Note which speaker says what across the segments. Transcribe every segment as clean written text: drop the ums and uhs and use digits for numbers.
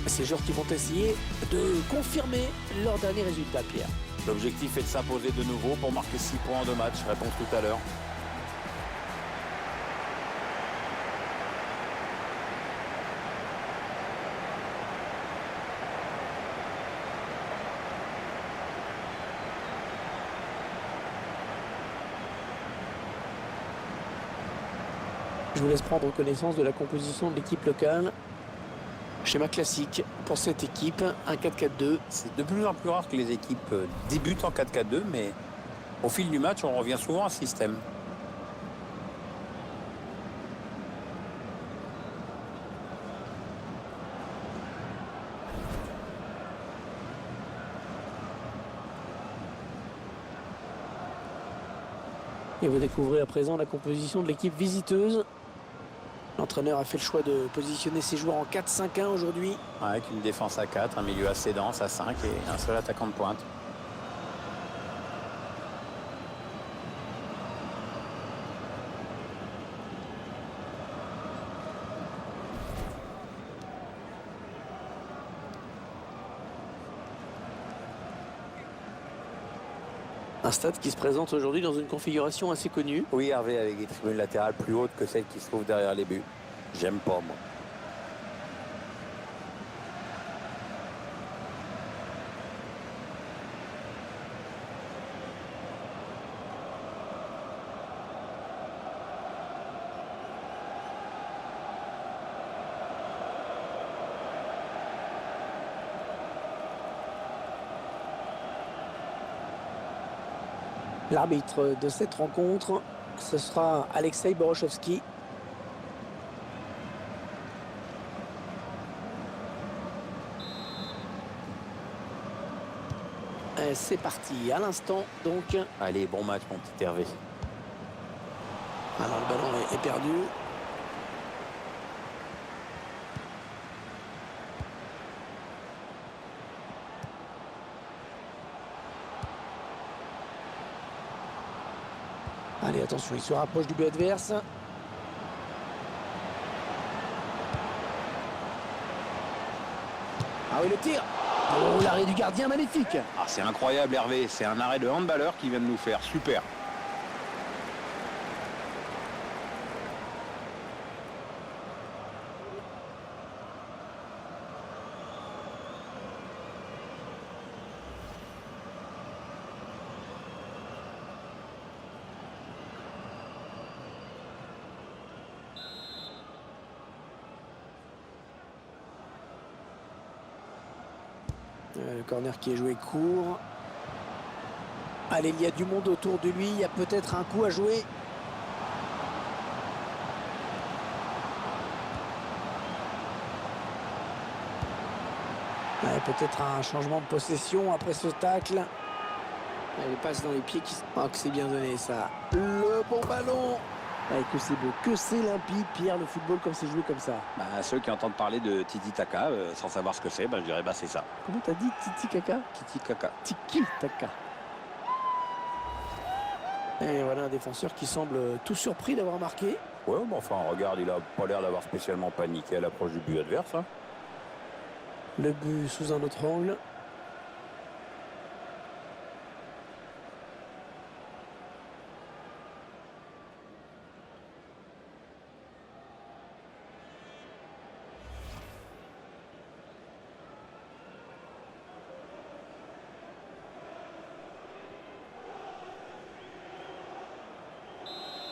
Speaker 1: Ces joueurs qui vont essayer de confirmer leur dernier résultat, Pierre.
Speaker 2: L'objectif est de s'imposer de nouveau pour marquer 6 points en 2 matchs. Réponse tout à l'heure.
Speaker 1: Je vous laisse prendre connaissance de la composition de l'équipe locale. Schéma classique pour cette équipe, un 4-4-2.
Speaker 2: C'est de plus en plus rare que les équipes débutent en 4-4-2, mais au fil du match, on revient souvent à ce système.
Speaker 1: Et vous découvrez à présent la composition de l'équipe visiteuse. L'entraîneur a fait le choix de positionner ses joueurs en 4-5-1 aujourd'hui.
Speaker 2: Avec une défense à 4, un milieu assez dense à 5 et un seul attaquant de pointe.
Speaker 1: Un stade qui se présente aujourd'hui dans une configuration assez connue.
Speaker 2: Oui, Hervé, avec des tribunes latérales plus hautes que celles qui se trouvent derrière les buts. J'aime pas, moi.
Speaker 1: L'arbitre de cette rencontre, ce sera Alexei Borochovski. C'est parti à l'instant donc.
Speaker 2: Allez, bon match, mon petit Hervé.
Speaker 1: Alors le ballon est perdu. Allez, attention, il se rapproche du but adverse. Ah oui, le tir. Oh, l'arrêt du gardien, magnifique.
Speaker 2: Ah, c'est incroyable, Hervé. C'est un arrêt de handballeur qui vient de nous faire. Super.
Speaker 1: Le corner qui est joué court. Allez, il y a du monde autour de lui. Il y a peut-être un coup à jouer. Peut-être un changement de possession après ce tacle. Elle passe dans les pieds qui... Oh, que c'est bien donné ça. Le bon ballon. Que c'est beau, que c'est limpide, Pierre, le football comme c'est joué comme ça.
Speaker 2: Ceux qui entendent parler de Titi Taka, sans savoir ce que c'est, je dirais c'est ça.
Speaker 1: Comment t'as dit Titi Kaka?
Speaker 2: Titi Kaka.
Speaker 1: Tiki Taka. Et voilà un défenseur qui semble tout surpris d'avoir marqué.
Speaker 2: Ouais, mais enfin, regarde, il a pas l'air d'avoir spécialement paniqué à l'approche du but adverse. Hein.
Speaker 1: Le but sous un autre angle.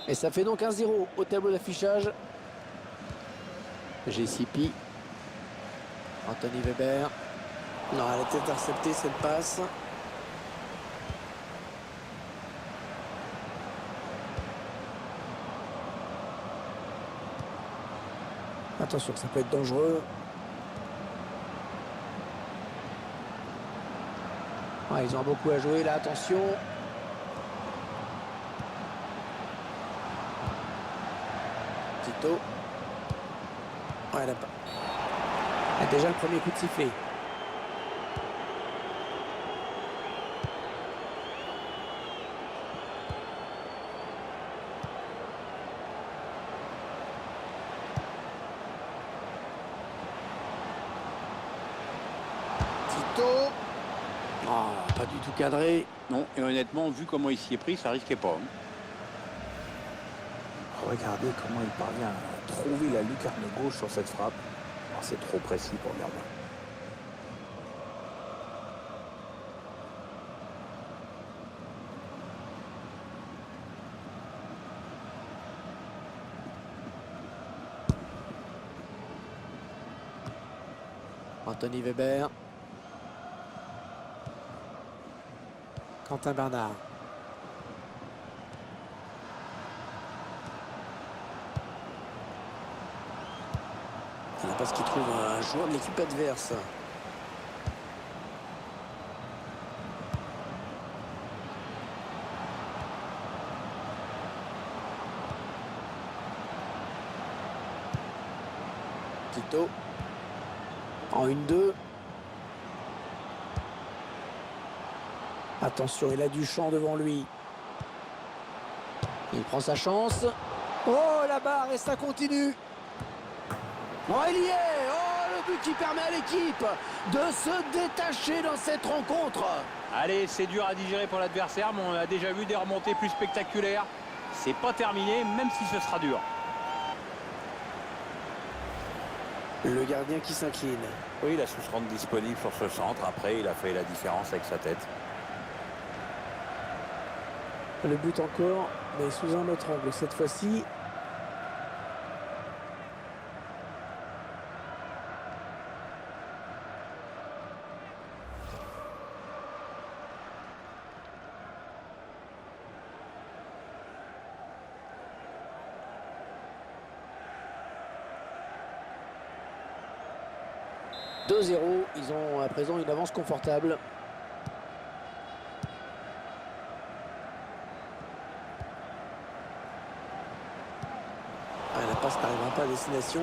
Speaker 1: Et ça fait donc 1-0 au tableau d'affichage. JCP. Anthony Weber. Non, elle a été interceptée cette passe. Attention, ça peut être dangereux. Ouais, ils ont beaucoup à jouer là, attention. Tito. Ouais, elle a pas. Elle a déjà le premier coup de sifflet. poteau. Ah, pas du tout cadré.
Speaker 2: Non, et honnêtement, vu comment il s'y est pris, ça risquait pas.
Speaker 3: Regardez comment il parvient à trouver la lucarne gauche sur cette frappe. Oh, c'est trop précis pour le gardien.
Speaker 1: Anthony Weber. Quentin Bernard. Il n'a pas ce qu'il trouve un joueur de l'équipe adverse. Tito. En 1-2. Attention, il a du champ devant lui. Il prend sa chance. Oh, la barre et ça continue. Oh, il y est. Oh, le but qui permet à l'équipe de se détacher dans cette rencontre.
Speaker 2: Allez, c'est dur à digérer pour l'adversaire, mais on a déjà vu des remontées plus spectaculaires. C'est pas terminé, même si ce sera dur.
Speaker 1: Le gardien qui s'incline.
Speaker 3: Oui, il a su se rendre disponible sur ce centre. Après, il a fait la différence avec sa tête.
Speaker 1: Le but encore, mais sous un autre angle cette fois-ci. « 2-0, ils ont à présent une avance confortable. La passe n'arrivera pas à destination.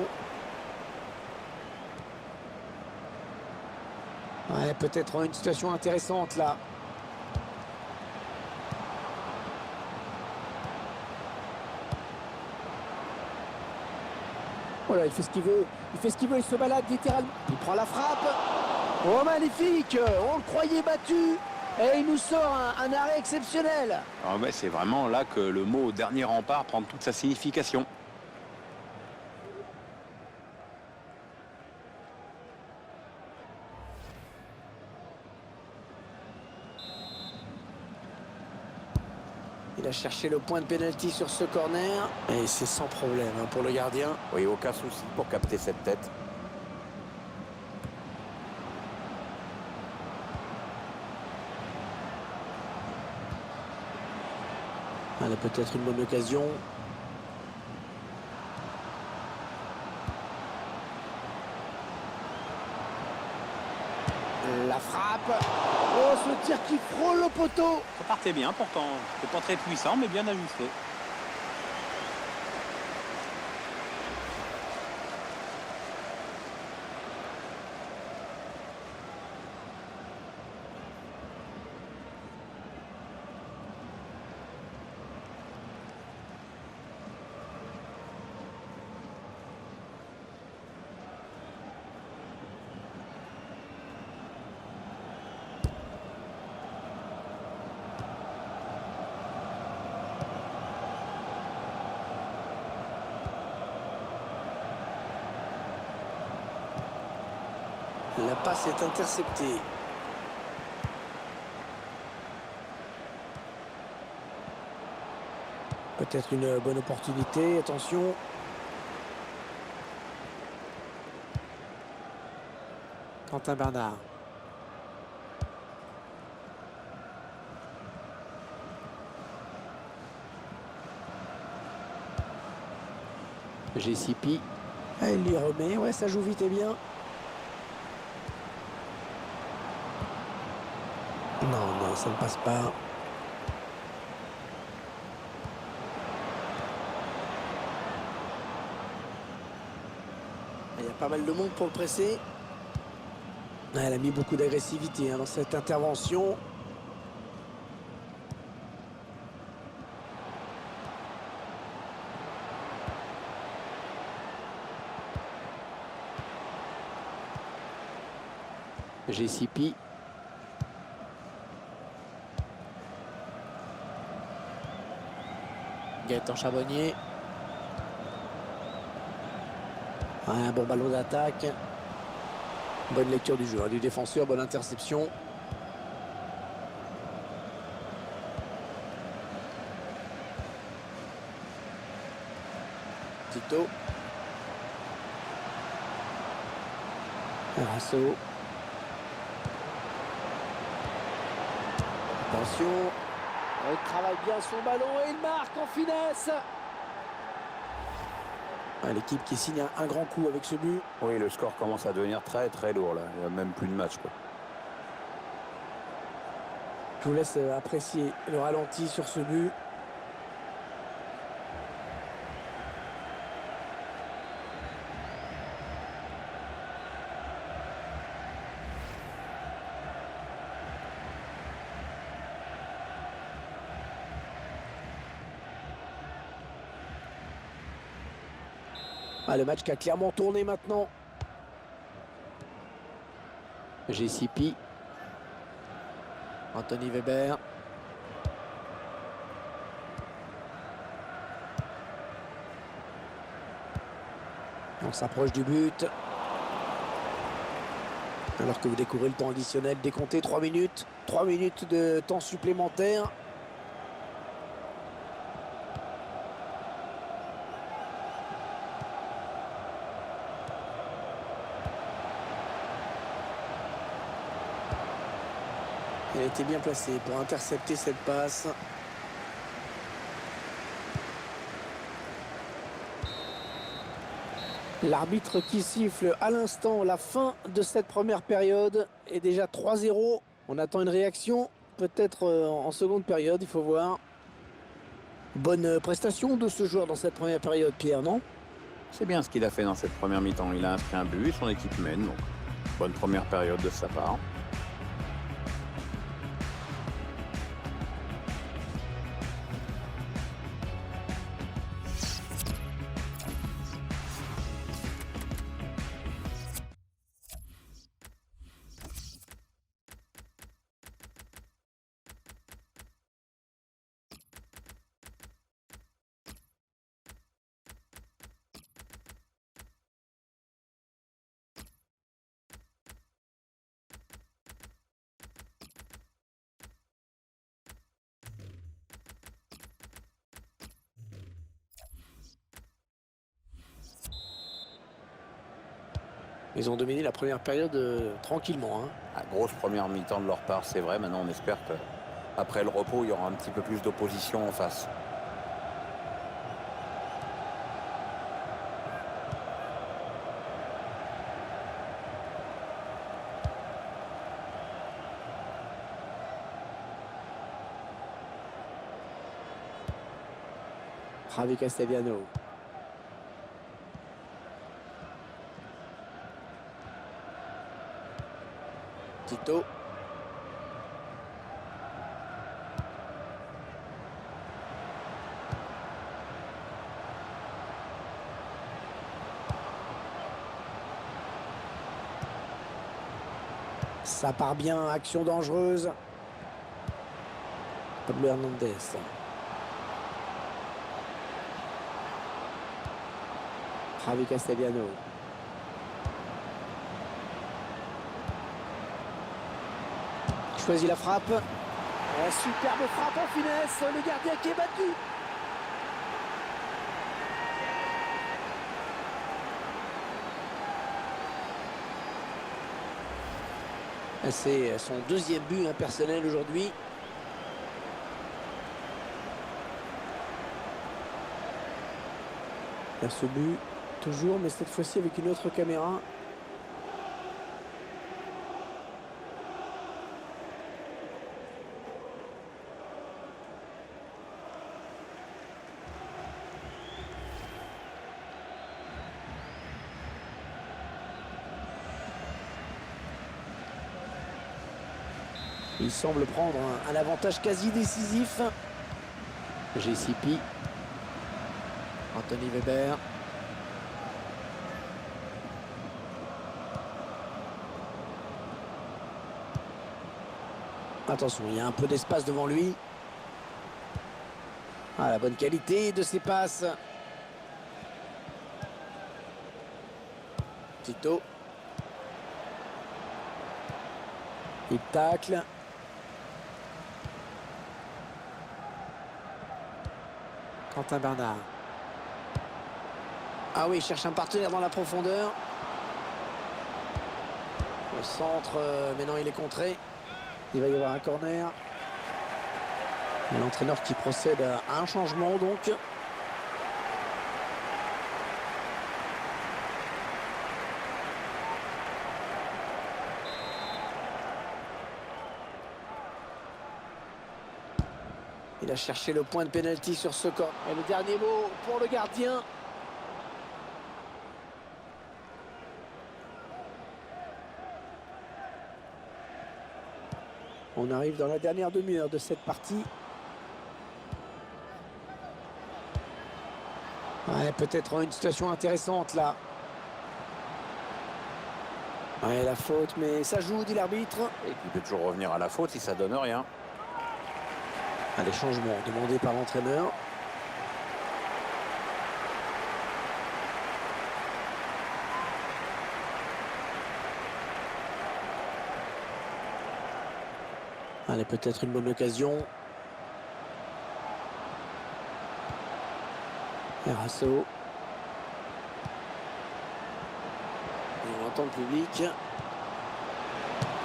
Speaker 1: Ouais, peut-être une situation intéressante là. Voilà, il fait ce qu'il veut. Il fait ce qu'il veut, il se balade littéralement. Il prend la frappe. Oh, magnifique! On le croyait battu. Et il nous sort un arrêt exceptionnel.
Speaker 2: Ah ouais, c'est vraiment là que le mot dernier rempart prend toute sa signification.
Speaker 1: Il a cherché le point de pénalty sur ce corner. Et c'est sans problème pour le gardien.
Speaker 3: Oui, aucun souci pour capter cette tête.
Speaker 1: Elle a peut-être une bonne occasion. La frappe. Oh, ce tir qui frôle le poteau.
Speaker 2: Ça partait bien pourtant. C'était pas très puissant, mais bien ajusté.
Speaker 1: La passe est interceptée. Peut-être une bonne opportunité. Attention. Quentin Bernard. JCP. Elle lui remet. Ouais, ça joue vite et bien. Non, ça ne passe pas. Il y a pas mal de monde pour le presser. Elle a mis beaucoup d'agressivité dans cette intervention. JCP. Gaëtan Charbonnier. Un bon ballon d'attaque. Bonne lecture du jeu, du défenseur, bonne interception. Tito. Rasso. Attention. Il travaille bien son ballon et il marque en finesse. L'équipe qui signe un grand coup avec ce but.
Speaker 3: Oui, le score commence à devenir très très lourd là. Il n'y a même plus de match, quoi.
Speaker 1: Je vous laisse apprécier le ralenti sur ce but. Le match qui a clairement tourné maintenant. JCP. Anthony Weber. On s'approche du but. Alors que vous découvrez le temps additionnel décompté, 3 minutes. 3 minutes de temps supplémentaire. Il a été bien placé pour intercepter cette passe. L'arbitre qui siffle à l'instant la fin de cette première période est déjà 3-0. On attend une réaction, peut-être en seconde période, il faut voir. Bonne prestation de ce joueur dans cette première période, Pierre, non?
Speaker 3: C'est bien ce qu'il a fait dans cette première mi-temps. Il a inscrit un but, son équipe mène. Donc, bonne première période de sa part.
Speaker 1: Ils ont dominé la première période tranquillement.
Speaker 3: Grosse première mi-temps de leur part, c'est vrai. Maintenant, on espère qu'après le repos, il y aura un petit peu plus d'opposition en face.
Speaker 1: Javi Castellano. Tito. Ça part bien, action dangereuse. Pablo Hernandez. Javi Castellano. Choisit la frappe. Superbe frappe en finesse. Le gardien qui est battu. C'est son deuxième but personnel aujourd'hui. Ce but, toujours, mais cette fois-ci avec une autre caméra. Il semble prendre un avantage quasi décisif. JCP. Anthony Weber. Attention, il y a un peu d'espace devant lui. Ah, la bonne qualité de ses passes. Tito. Il tacle. Quentin Bernard. Ah oui, il cherche un partenaire dans la profondeur. Le centre, mais non, il est contré. Il va y avoir un corner. L'entraîneur qui procède à un changement, donc. Il a cherché le point de pénalty sur ce corps. Et le dernier mot pour le gardien. On arrive dans la dernière demi-heure de cette partie. Ouais, peut-être une situation intéressante là. Ouais, la faute, mais ça joue, dit l'arbitre.
Speaker 3: Et il peut toujours revenir à la faute si ça donne rien.
Speaker 1: Les changements demandés par l'entraîneur. Allez, peut-être une bonne occasion. Erasso. Et on entend le public.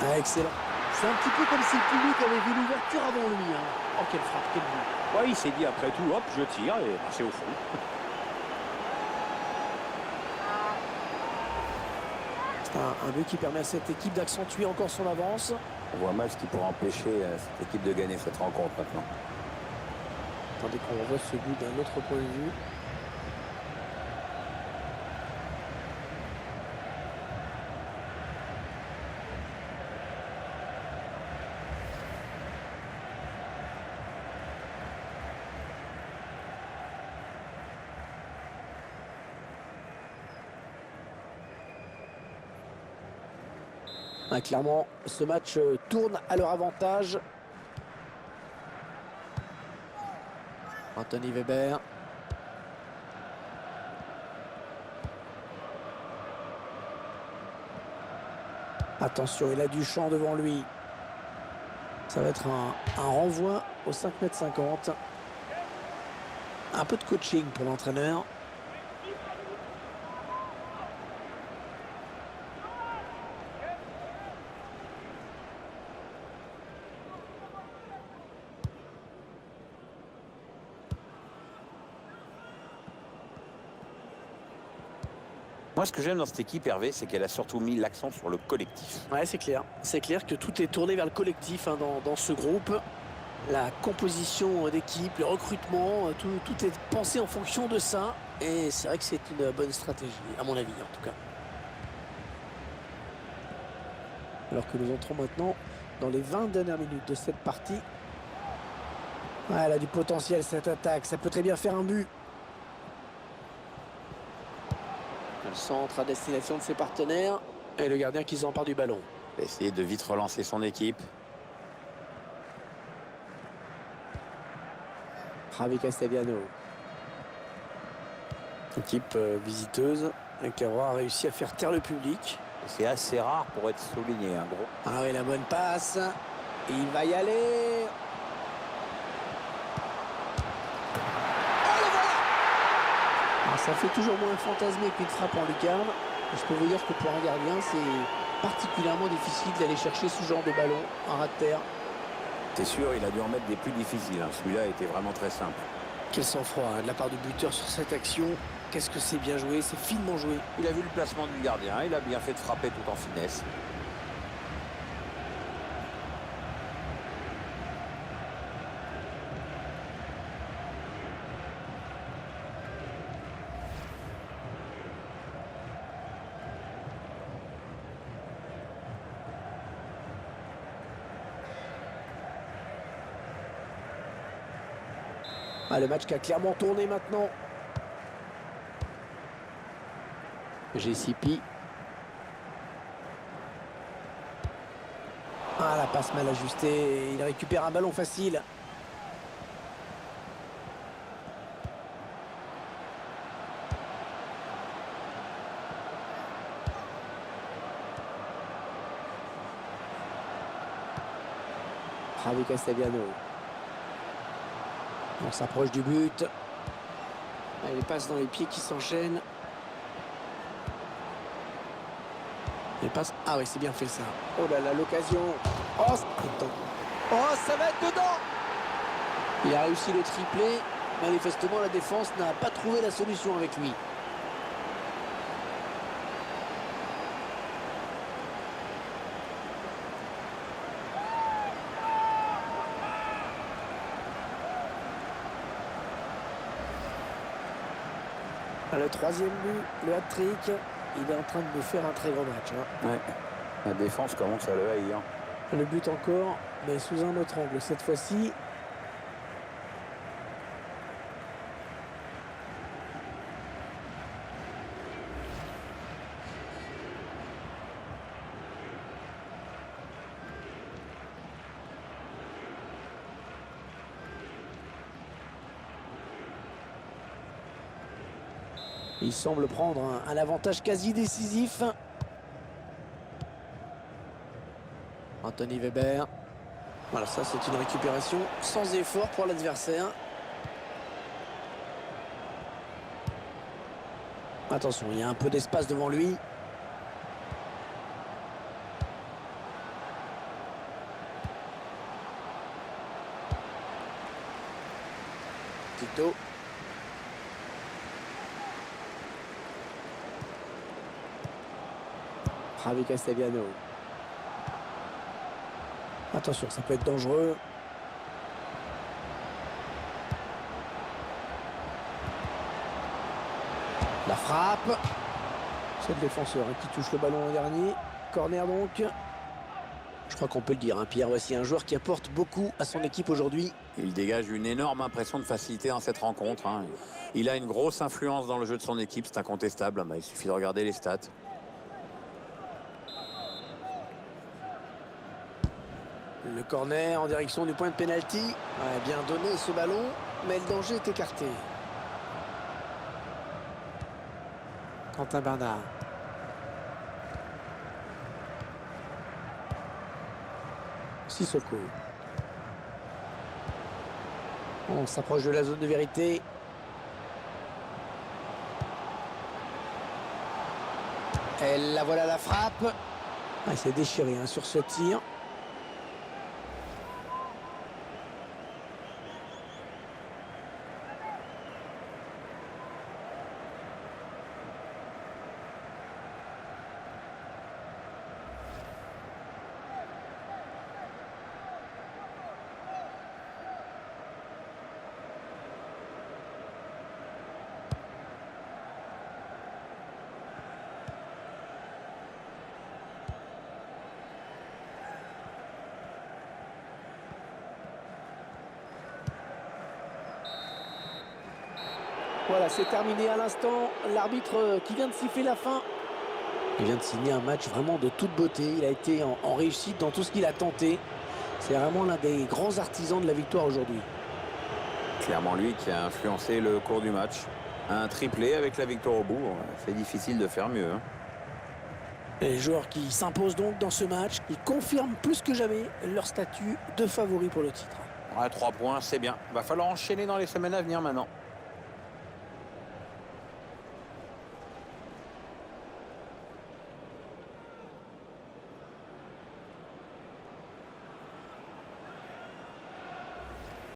Speaker 1: Ah, excellent. C'est un petit peu comme si le public avait vu l'ouverture avant lui. Oh, quelle frappe, quel but.
Speaker 2: Ouais, il s'est dit après tout, hop, je tire et c'est au fond.
Speaker 1: Un but qui permet à cette équipe d'accentuer encore son avance.
Speaker 3: On voit mal ce qui pourrait empêcher cette équipe de gagner cette rencontre maintenant.
Speaker 1: Attendez qu'on revoie ce but d'un autre point de vue. Ah, clairement, ce match tourne à leur avantage. Anthony Weber. Attention, il a du champ devant lui. Ça va être un renvoi au 5,50 m. Un peu de coaching pour l'entraîneur.
Speaker 3: Moi, ce que j'aime dans cette équipe, Hervé, c'est qu'elle a surtout mis l'accent sur le collectif.
Speaker 1: Ouais, c'est clair. C'est clair que tout est tourné vers le collectif dans ce groupe. La composition d'équipe, le recrutement, tout est pensé en fonction de ça. Et c'est vrai que c'est une bonne stratégie, à mon avis en tout cas. Alors que nous entrons maintenant dans les 20 dernières minutes de cette partie. Ouais, elle a du potentiel cette attaque, ça peut très bien faire un but. Le centre à destination de ses partenaires. Et le gardien qui s'empare du ballon.
Speaker 3: Il va essayer de vite relancer son équipe.
Speaker 1: Javi Castellanos. Équipe visiteuse qui aura réussi à faire taire le public.
Speaker 3: C'est assez rare pour être souligné, gros.
Speaker 1: Ah oui, la bonne passe. Il va y aller. Oh, le voilà. Alors, ça fait toujours moins fantasmer qu'une frappe en lucarne. Je peux vous dire que pour un gardien, c'est particulièrement difficile d'aller chercher ce genre de ballon en ras de terre.
Speaker 3: C'est sûr, il a dû en mettre des plus difficiles. Celui-là était vraiment très simple.
Speaker 1: Quel sang-froid de la part du buteur sur cette action. Qu'est-ce que c'est bien joué, c'est finement joué.
Speaker 3: Il a vu le placement du gardien, il a bien fait de frapper tout en finesse.
Speaker 1: Ah, le match qui a clairement tourné maintenant. GCP. Ah, la passe mal ajustée. Il récupère un ballon facile. Javi Castellano. On s'approche du but. Les passes dans les pieds qui s'enchaînent. Les passes... Ah oui, c'est bien fait ça. Oh là là, l'occasion. Oh, ça va être dedans. Il a réussi le triplé. Manifestement, la défense n'a pas trouvé la solution avec lui. Le troisième but, le hat-trick, il est en train de nous faire un très gros match.
Speaker 3: Ouais. La défense commence à le haïr.
Speaker 1: Le but encore, mais sous un autre angle cette fois-ci. Il semble prendre un avantage quasi décisif. Anthony Weber. Voilà, ça c'est une récupération sans effort pour l'adversaire. Attention, il y a un peu d'espace devant lui. Tito. Javi Castellano. Attention, ça peut être dangereux. La frappe. C'est le défenseur qui touche le ballon en dernier. Corner donc. Je crois qu'on peut le dire, Pierre, voici un joueur qui apporte beaucoup à son équipe aujourd'hui.
Speaker 3: Il dégage une énorme impression de facilité dans cette rencontre. Il a une grosse influence dans le jeu de son équipe, c'est incontestable. Il suffit de regarder les stats.
Speaker 1: Le corner en direction du point de pénalty. Ouais, bien donné ce ballon, mais le danger est écarté. Quentin Bernard. Sissoko. On s'approche de la zone de vérité. Et la voilà la frappe. Ah, il s'est déchiré sur ce tir. Voilà, c'est terminé à l'instant. L'arbitre qui vient de siffler la fin. Il vient de signer un match vraiment de toute beauté. Il a été en réussite dans tout ce qu'il a tenté. C'est vraiment l'un des grands artisans de la victoire aujourd'hui.
Speaker 3: Clairement lui qui a influencé le cours du match. Un triplé avec la victoire au bout. C'est difficile de faire mieux.
Speaker 1: Les joueurs qui s'imposent donc dans ce match, ils confirment plus que jamais leur statut de favori pour le titre.
Speaker 3: Ouais, 3 points, c'est bien. Va falloir enchaîner dans les semaines à venir maintenant.